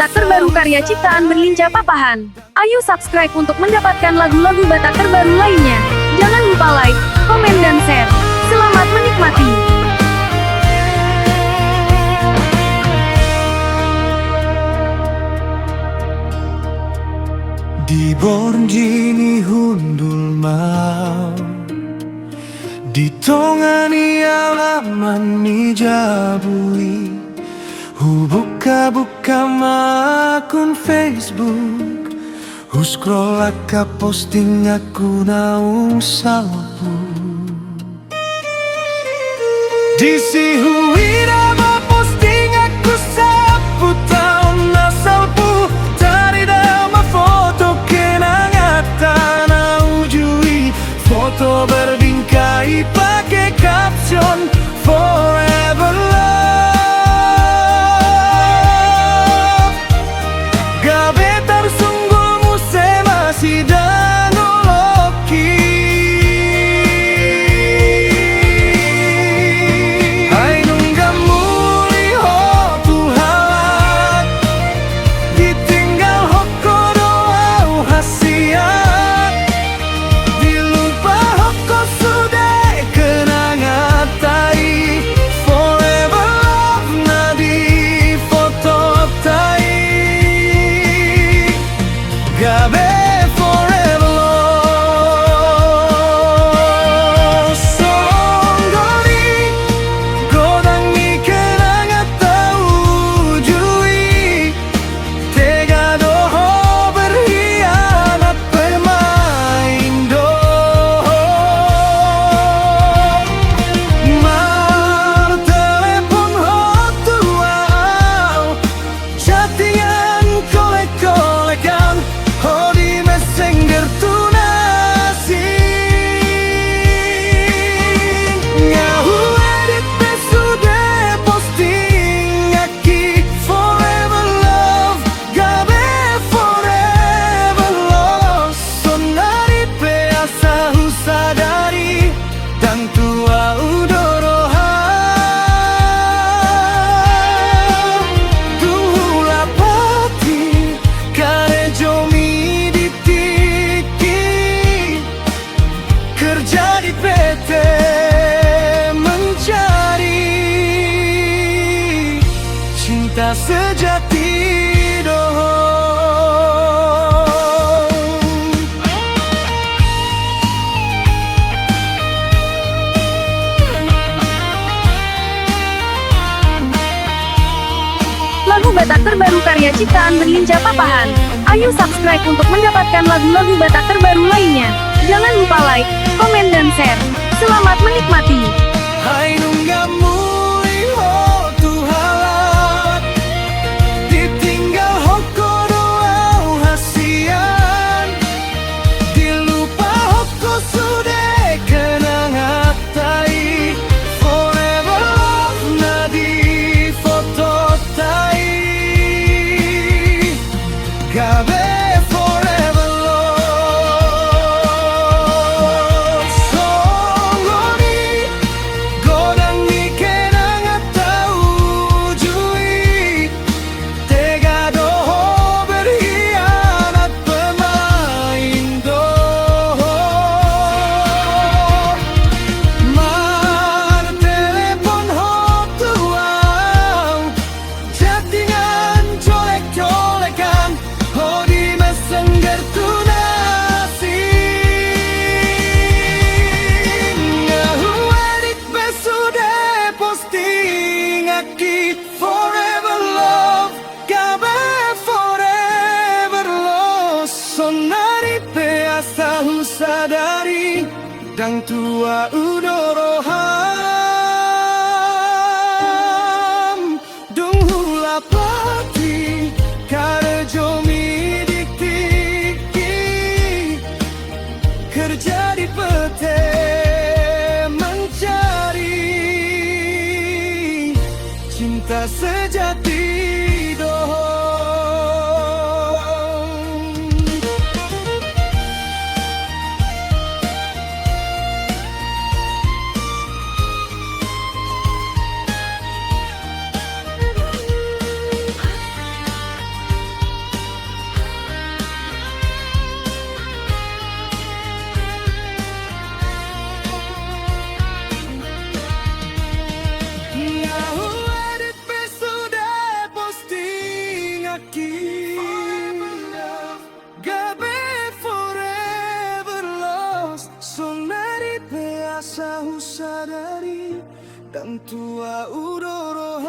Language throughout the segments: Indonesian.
Batak terbaru karya ciptaan Berlincah Papahan. Ayo subscribe untuk mendapatkan lagu-lagu Batak terbaru lainnya. Jangan lupa like, komen dan share. Selamat menikmati. Di borjini hundul mau ditongani alaman ni jabui buka akun Facebook scroll ka posting aku naung sapu Disi huira ba posting aku sapu taon na salpu Tari dama foto kenangatan na ujui Foto berbingkai pakai caption Forever love Gabetar sunggulmu se masih danoloki Hai nunggamu liho tuhalak Ditinggal hoko doa hasiat Dilupa hoko sudah kenangan tai Forever love na di foto tai Gabe forever lost Songgoni Godang ni kenangan tahu jui Tega doho berkhianat pemain doho Mar telepon hotu wow Chattingan kolek-kolekan Oh di messenger tunasing Ngahu edit pesude posting Aki forever love Gabe forever lost Sonari peasa husadari Dan tua udorohan Tuhula pati Kare jomi ditiki Kerja di PT mencari Cinta sejati doh Lagu Batak terbaru karya ciptaan Berlincah Papahan. Ayo subscribe untuk mendapatkan lagu-lagu Batak terbaru lainnya. Jangan lupa like, komen dan share. Selamat menikmati. Hai nunggamu liho tuhalak Ditinggal hoko doa hasian Dilupa hoko sudah kenangan tai Forever love na di foto tai Gabe forever lost Songgoni Godang ni kenangan tahu jui Tega doho berkhianat pemain doho Mar telepon hotu wow Chattingan colek-colekan Oh di messenger tunasing Ngahu edit pesude posting Aki forever love Gabe forever lost Sonari peasa husadari Dan tua udoroham Dung hula pati Kare jomi ditiki Kerja di PT mencari Cinta sejati doh tahu sadari dan tua udorohan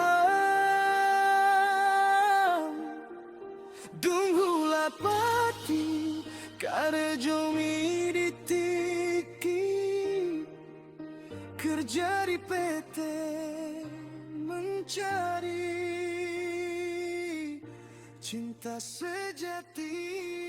dung hula pati kare jomi ditiki kerja di PT mencari cinta sejati.